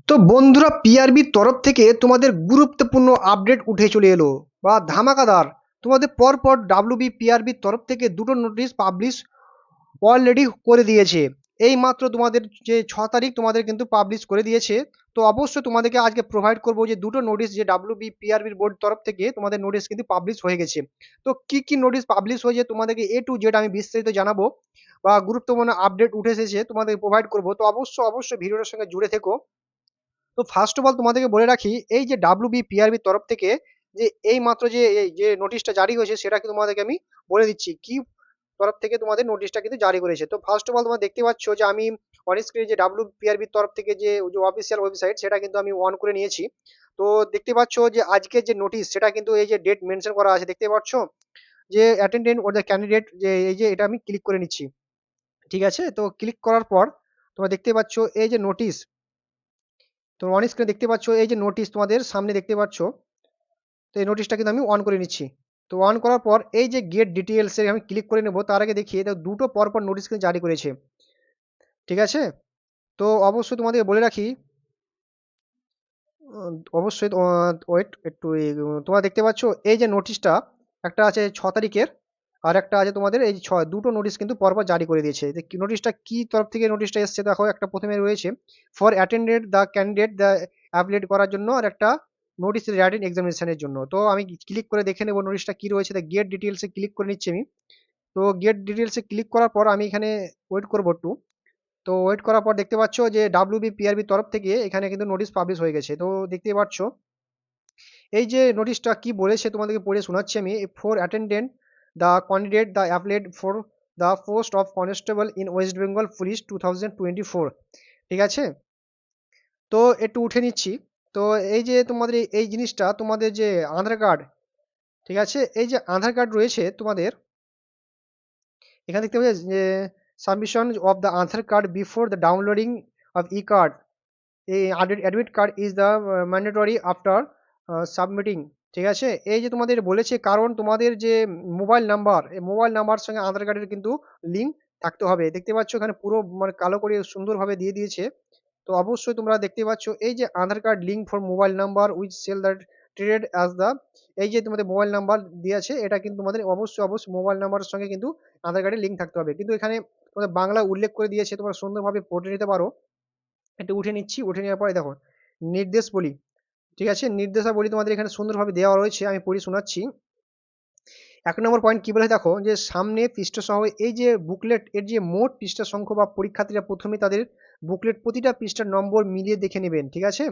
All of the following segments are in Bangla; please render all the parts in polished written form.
তো বন্ধুরা, পিআরবির তরফ থেকে তোমাদের গুরুত্বপূর্ণ আপডেট উঠে চলে এলো বা ধামাকাদার। তোমাদের পরপর ডাব্লিউবি পিআরবির তরফ থেকে দুটো নোটিশ পাবলিশ অলরেডি করে দিয়েছে। এই মাত্র তোমাদের যে 6 তারিখ তোমাদের কিন্তু পাবলিশ করে দিয়েছে। তো অবশ্যই তোমাদেরকে আজকে প্রোভাইড করবো যে দুটো নোটিশ যে ডাব্লিউবি পিআরবির বোর্ড তরফ থেকে তোমাদের নোটিশ কিন্তু পাবলিশ হয়ে গেছে। তো কি কি নোটিশ পাবলিশ হয়েছে তোমাদেরকে A to Z আমি বিস্তারিত জানাবো, বা গুরুত্বপূর্ণ আপডেট উঠে এসেছে তোমাদের প্রোভাইড করবো। তো অবশ্যই ভিডিওটার সঙ্গে জুড়ে থেকো। তো ফার্স্ট অফ অল তোমাদেরকে বলে রাখি, এই যে ডাব্লিউবি পিআরবির তরফ থেকে যে এই মাত্র যে এই যে নোটিশটা জারি হয়েছে সেটা কি তোমাদেরকে আমি বলে দিচ্ছি কি তরফ থেকে তোমাদের নোটিশটা কিন্তু জারি করেছে। তো ফার্স্ট অফ অল তোমরা দেখতে পাচ্ছ যে আমি অন স্ক্রিনে যে ডাব্লিউপিআরবির তরফ থেকে যে অফিসিয়াল ওয়েবসাইট সেটা কিন্তু আমি অন করে নিয়েছি। তো দেখতে পাচ্ছ যে আজকের যে নোটিশ সেটা কিন্তু এই যে ডেট মেনশন করা আছে দেখতে পাচ্ছ, যে অ্যাটেন্ডেন্ট ওর দ্য ক্যান্ডিডেট, যে এই যে এটা আমি ক্লিক করে নিচ্ছি। ঠিক আছে, তো ক্লিক করার পর তোমরা দেখতে পাচ্ছ এই যে নোটিশ, তো অন স্ক্রিনে দেখতে পাচ্ছ এই যে নোটিশ তোমাদের সামনে দেখতে পাচ্ছ। তো এই নোটিশটা কিন্তু আমি অন করে নিচ্ছি। তো অন করার পর এই যে গেট ডিটেলসে আমি ক্লিক করে নেব, তার আগে দেখিয়ে দাও দুটো পরপর নোটিশ কিন্তু জারি করেছে। ঠিক আছে, তো অবশ্যই তোমাদের বলে রাখি, অবশ্যই ওয়েট একটু তোমরা দেখতে পাচ্ছ এই যে নোটিশটা একটা আছে 6 তারিখের, আর একটা আছে তোমাদের এই দুটো নোটিশ কিন্তু পরপর জারি করে দিয়েছে। নোটিশটা কি তরফ থেকে নোটিশটা এসছে দেখো, একটা প্রথমে রয়েছে for attended the candidate the applicant করার জন্য, আর একটা নোটিস রিগার্ডিং এক্সামিনেশনের জন্য। তো আমি ক্লিক করে দেখে নেবো নোটিশটা কি রয়েছে। গেট ডিটেলসে ক্লিক করে নিচ্ছি আমি। তো গেট ডিটেলসে ক্লিক করার পর আমি এখানে ওয়েট করবো একটু। তো ওয়েট করার পর দেখতে পাচ্ছ যে ডাব্লিউবিপিআরবি তরফ থেকে এখানে কিন্তু নোটিশ পাবলিশ হয়ে গেছে। তো দেখতেই পাচ্ছ এই যে নোটিশটা কি বলেছে তোমাদেরকে পড়ে শোনাচ্ছি আমি। For attendant the candidate the applied for the post of constable in West Bengal police 2024। ঠিক আছে, তো একটু উঠে নিচ্ছি। তো এই যে তোমাদের এই জিনিসটা তোমাদের যে আধার কার্ড, ঠিক আছে, এই যে আধার কার্ড রয়েছে তোমাদের এখানে দেখতে পাচ্ছি যে submission of the Aadhaar card before the downloading of e card, এই admit card is the mandatory after submitting. ঠিক আছে, এই যে তোমাদের বলেছে কারণ তোমাদের যে মোবাইল নাম্বার, এই মোবাইল নাম্বার সঙ্গে আধার কার্ডের কিন্তু লিঙ্ক থাকতে হবে। দেখতে পাচ্ছ এখানে পুরো মানে কালো করে সুন্দরভাবে দিয়ে দিয়েছে। তো অবশ্যই তোমরা দেখতে পাচ্ছ এই যে Aadhaar card link for mobile number which cell that traded as the, এই যে তোমাদের মোবাইল নাম্বার দিয়েছে এটা কিন্তু তোমাদের অবশ্যই মোবাইল নাম্বারের সঙ্গে কিন্তু আধার কার্ডের লিঙ্ক থাকতে হবে। কিন্তু এখানে তোমাদের বাংলা উল্লেখ করে দিয়েছে, তোমরা সুন্দরভাবে পড়ে নিতে পারো। একটু উঠে নিচ্ছি, উঠে নেওয়ার পরে দেখো নির্দেশাবলী। ঠিক আছে, নির্দেশাবলী তোমাদের এখানে সুন্দরভাবে দেওয়া রয়েছে, আমি পড়ে শোনাচ্ছি। 1 নম্বর পয়েন্ট কি বলে দেখো, যে সামনে পৃষ্ঠা সহ এই যে বুকলেট এর যে মোট পৃষ্ঠা সংখ্যা বা পরীক্ষার্থীরা প্রথমে তাদের বুকলেট প্রতিটা পৃষ্ঠার নম্বর মিলিয়ে দেখে নেবেন। ঠিক আছে,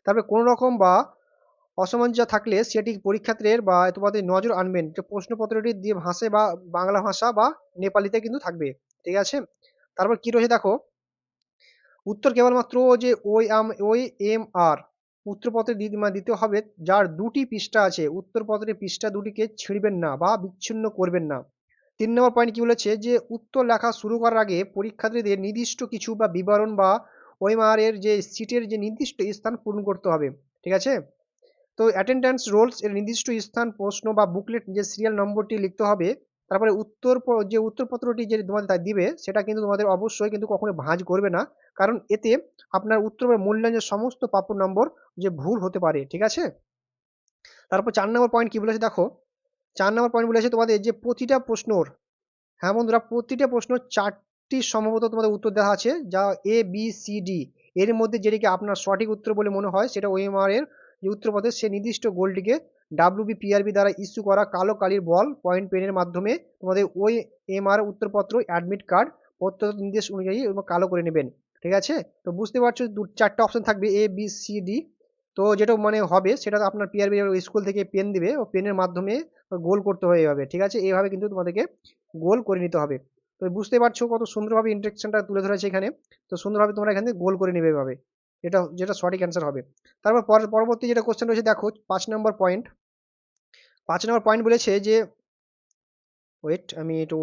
তারপরে কোনো রকম বা অসামঞ্জস্য থাকলে সেটি পরীক্ষার্থীদের বা তোমাদের নজর আনবেন, যে প্রশ্নপত্রটি দিয়ে ভাষায় বা বাংলা ভাষা বা নেপালিতে কিন্তু থাকবে। ঠিক আছে, তারপর কি রয়েছে দেখো, উত্তর কেবলমাত্র যে OMR উত্তরপত্রে দিতে হবে, যার দুটি পৃষ্ঠা আছে উত্তরপত্রের পৃষ্ঠা দুটিকে ছিঁড়বেন না বা বিচ্ছিন্ন করবেন না। 3 নম্বর পয়েন্ট কি বলেছে, যে উত্তর লেখা শুরু করার আগে পরীক্ষার্থীদের নির্দিষ্ট কিছু বা বিবরণ বা OMR এর যে সিটের যে নির্দিষ্ট স্থান পূরণ করতে হবে। ঠিক আছে, তো অ্যাটেন্ডেন্স রোলস এর নির্দিষ্ট স্থান, প্রশ্ন বা বুকলেট যে সিরিয়াল নম্বরটি লিখতে হবে। তারপরে যে উত্তরপত্রটি যে তোমাদের দিবে সেটা কিন্তু তোমাদের অবশ্যই কিন্তু কখনো ভাঁজ করবে না, কারণ এতে আপনার উত্তর বা মূল্যায়নের সমস্ত প্রাপ্য নম্বর যে ভুল হতে পারে। ঠিক আছে, তারপর 4 নম্বর পয়েন্ট কি বলেছে দেখো, 4 নম্বর পয়েন্ট বলেছে তোমাদের যে প্রতিটা প্রশ্নর, হ্যাঁ বন্ধুরা, প্রতিটা প্রশ্ন 4টি সম্ভবত তোমাদের উত্তর দেওয়া আছে, যা ABCD এর মধ্যে যেটিকে আপনার সঠিক উত্তর বলে মনে হয় সেটা OMR এর যে উত্তরপত্রে সে নির্দিষ্ট গোলটিকে WBPRB দ্বারা ইস্যু করা কালো কালির বল পয়েন্ট পেনের মাধ্যমে তোমাদের OMR উত্তরপত্র অ্যাডমিট কার্ড প্রত্যেক নির্দেশ অনুযায়ী এবং কালো করে নেবেন। ঠিক আছে, তো বুঝতে পারছো 4টা অপশন থাকবে ABCD। তো যেটা মানে হবে সেটা আপনার পিআরবি স্কুল থেকে পেন দিবে, ও পেনের মাধ্যমে গোল করতে হবে এভাবে। ঠিক আছে, এইভাবে কিন্তু তোমাদেরকে গোল করে নিতে হবে। তো বুঝতে পারছো কত সুন্দরভাবে ইন্টারেকশনটা তুলে ধরেছে এখানে। তো সুন্দরভাবে তোমরা এখানে গোল করে নেবে এভাবে, যেটা যেটা সঠিক অ্যান্সার হবে। তারপর পরবর্তী যেটা কোশ্চেন রয়েছে দেখো, 5 নম্বর পয়েন্ট। 5 নম্বর পয়েন্ট বলেছে যে, ওয়েট আমি একটু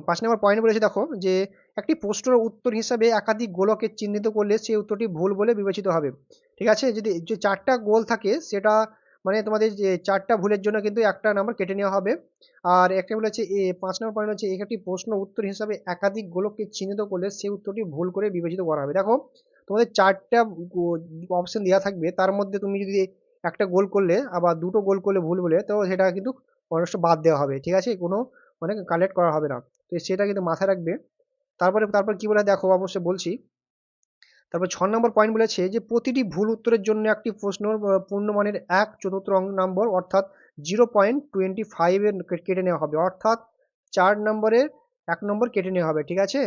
5 নম্বর পয়েন্ট বলেছে দেখো, যে একটি প্রশ্নের উত্তর হিসাবে একাধিক গোলকে চিহ্নিত করলে সেই উত্তরটি ভুল বলে বিবেচিত হবে। ঠিক আছে, যদি যে 4টা গোল থাকে সেটা মানে তোমাদের যে 4টা ভুলের জন্য কিন্তু একটা নাম্বার কেটে নেওয়া হবে। আর একটা বলেছে 5 নম্বর পয়েন্ট হচ্ছে একটি প্রশ্ন উত্তর হিসাবে একাধিক গোলককে চিহ্নিত করলে সেই উত্তরটি ভুল করে বিবেচিত করা হবে। দেখো, তোমাদের 4টা অপশন দেওয়া থাকবে, তার মধ্যে তুমি যদি একটা গোল করলে আবার দুটো গোল করলে ভুল বলে, তো সেটা কিন্তু অনেকটা বাদ দেওয়া হবে, ঠিক আছে, কোনো মানে কালেক্ট করা হবে না। তো সেটা কিন্তু মাথায় রাখবে। তারপরে তারপর কি বলে দেখো, অবশ্যই বলছি। তারপর 6 নম্বর পয়েন্ট বলেছে যে প্রতিটি ভুল উত্তরের জন্য একটি প্রশ্ন পূর্ণমানের 1/4 নম্বর অর্থাৎ 0.25 এর কেটে নেওয়া হবে, অর্থাৎ 4 নম্বরের 1 নম্বর কেটে নেওয়া হবে, ঠিক আছে।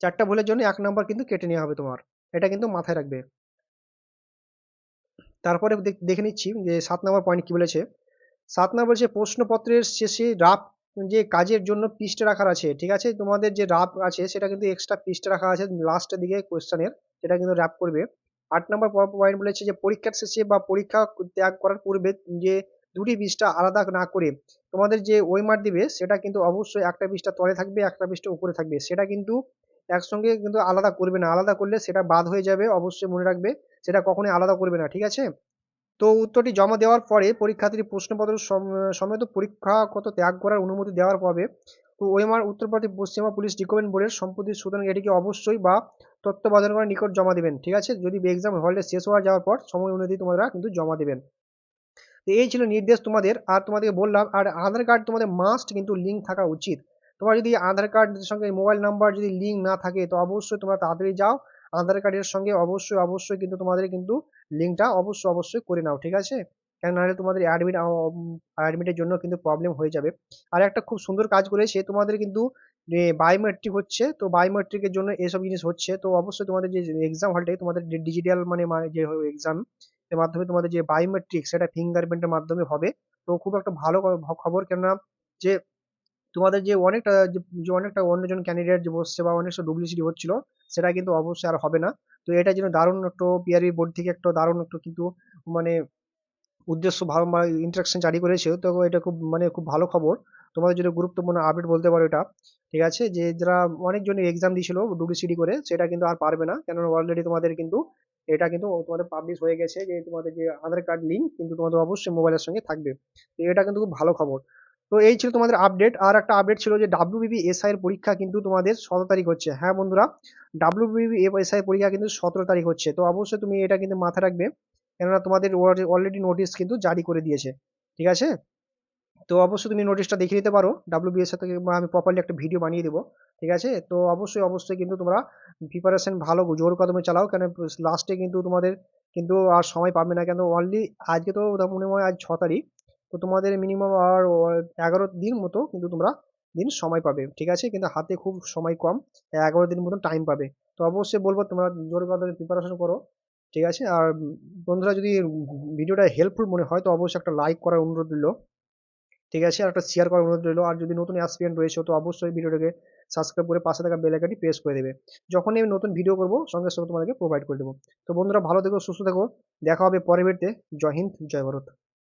4টা ভুলের জন্য 1 নম্বর কিন্তু কেটে নেওয়া হবে তোমার, এটা কিন্তু মাথায় রাখবে। তারপরে দেখে নিচ্ছি যে 7 নম্বর পয়েন্ট কি বলেছে। 7 নম্বর বলছে প্রশ্নপত্রের শেষে রাফ যে কাজের জন্য পৃষ্ঠা রাখার আছে, ঠিক আছে, তোমাদের যে রাফ আছে সেটা কিন্তু এক্সট্রা পৃষ্ঠা রাখা আছে লাস্টের দিকে কোশ্চেনের, সেটা কিন্তু র্যাপ করবে। 8 নম্বর পয়েন্ট বলেছে যে পরীক্ষার শেষে বা পরীক্ষা ত্যাগ করার পূর্বে যে দুটি পৃষ্ঠা আলাদা না করে তোমাদের যে ওয়েমার দিবে সেটা কিন্তু অবশ্যই একটা পৃষ্ঠা তলে থাকবে, একটা পৃষ্ঠা উপরে থাকবে, সেটা কিন্তু একসঙ্গে কিন্তু আলাদা করবে না, আলাদা করলে সেটা বাদ হয়ে যাবে, অবশ্যই মনে রাখবে, সেটা কখনোই আলাদা করবে না, ঠিক আছে। তো উত্তরটি জমা দেওয়ার পরে পরীক্ষার্থী প্রশ্নপত্র সমেত পরীক্ষা কত ত্যাগ করার অনুমতি দেওয়ার পাবে। তো OMR Uttar Pradesh Paschimbanga police recruitment বোর্ডের সম্পত্তি, সুতরাং এটিকে অবশ্যই বা তত্ত্বাবধানকারীর নিকট জমা দেবেন, ঠিক আছে, যদি এক্সাম হলে শেষ হওয়া যাওয়ার পর সময় অনুযায়ী তোমরা কিন্তু জমা দেবেন। তো এই ছিল নির্দেশ তোমাদের। আর তোমাদেরকে বললাম, আর আধার কার্ড তোমাদের মাস্ট কিন্তু লিঙ্ক থাকা উচিত। তোমার যদি আধার কার্ডের সঙ্গে মোবাইল নাম্বার যদি লিঙ্ক না থাকে তো অবশ্যই তোমরা তাড়াতাড়ি যাও, আধার কার্ডের সঙ্গে অবশ্যই অবশ্যই কিন্তু তোমাদের কিন্তু লিঙ্কটা অবশ্যই অবশ্যই করে নাও, ঠিক আছে, কেন নাহলে তোমাদের অ্যাডমিটের জন্য কিন্তু প্রবলেম হয়ে যাবে। আর একটা খুব সুন্দর কাজ করেছে তোমাদের কিন্তু, বায়োমেট্রিক হচ্ছে, তো বায়োমেট্রিকের জন্য এসব জিনিস হচ্ছে, তো অবশ্যই তোমাদের যে এক্সাম হলটাই তোমাদের ডিজিটাল মানে যে এক্সাম এর মাধ্যমে তোমাদের যে বায়োমেট্রিক সেটা ফিঙ্গারপ্রিন্টের মাধ্যমে হবে। তো খুব একটা ভালো খবর, কেননা যে তোমাদের যে অনেকটা যে অনেকটা অন্যজন ক্যান্ডিডেট যে বসছে বা অনেকটা ডুপ্লিসিটি হচ্ছিল, সেটা কিন্তু অবশ্যই আর হবে না। তো এটা যেন দারুণ একটু পিআরবি বোর্ড থেকে একটা দারুণ একটু কিন্তু মানে উদ্দেশ্য ভালো মানে ইন্টারাকশন জারি করেছে, তো এটা খুব মানে খুব ভালো খবর। তোমাদের যদি গুরুত্বপূর্ণ আপডেট বলতে পারো এটা, ঠিক আছে, যে যারা অনেকজন এক্সাম দিয়েছিল ডুপ্লিসিটি করে সেটা কিন্তু আর পারবে না, কেননা অলরেডি তোমাদের কিন্তু এটা কিন্তু তোমাদের পাবলিশ হয়ে গেছে যে তোমাদের যে আধার কার্ড লিঙ্ক কিন্তু তোমাদের অবশ্যই মোবাইলের সঙ্গে থাকবে। তো এটা কিন্তু খুব ভালো খবর। তো এই ছিল তোমাদের আপডেট। আর একটা আপডেট ছিল যে ডাব্লিউবিপি এসআই এর পরীক্ষা কিন্তু তোমাদের 17 তারিখ হচ্ছে, হ্যাঁ বন্ধুরা, ডাব্লিউবিপি এসআই পরীক্ষা কিন্তু 17 তারিখ হচ্ছে, তো অবশ্যই তুমি এটা কিন্তু মাথায় রাখবে, কেননা তোমাদের অলরেডি নোটিশ কিন্তু জারি করে দিয়েছে, ঠিক আছে। তো অবশ্যই তুমি নোটিশটা দেখে নিতে পারো ডাব্লিউবিএস থেকে, বা আমি প্রপারলি একটা ভিডিও বানিয়ে দেবো, ঠিক আছে। তো অবশ্যই অবশ্যই কিন্তু তোমরা প্রিপারেশন ভালো জোর কদমে চালাও, কেন লাস্টে কিন্তু তোমাদের কিন্তু আর সময় পাবে না, কেন অনলি আজকে তো মনে হয় আজ 6 তারিখ, তো তোমাদের মিনিমাম আর 11 দিন মতো কিন্তু তোমরা দিন সময় পাবে, ঠিক আছে, কিন্তু হাতে খুব সময় কম, 11 দিন মতো টাইম পাবে। তো অবশ্যই বলবো তোমরা জোর কদমে প্রিপারেশন করো, ঠিক আছে। আর বন্ধুরা যদি ভিডিওটা হেল্পফুল মনে হয় তো অবশ্যই একটা লাইক করার অনুরোধ রইল, ঠিক আছে, আর একটা শেয়ার করার অনুরোধ রইলো। আর যদি নতুন অ্যাসপিরেন্ট রয়েছে তো অবশ্যই ভিডিওটাকে সাবস্ক্রাইব করে পাশে থাকা বেল আইকনটি প্রেস করে দেবে, যখনই আমি নতুন ভিডিও করবো সঙ্গে সঙ্গে তোমাদেরকে প্রোভাইড করে দেবো। তো বন্ধুরা ভালো থেকো, সুস্থ থেকো, দেখা হবে পরের ভিডিওতে। জয় হিন্দ, জয় ভারত।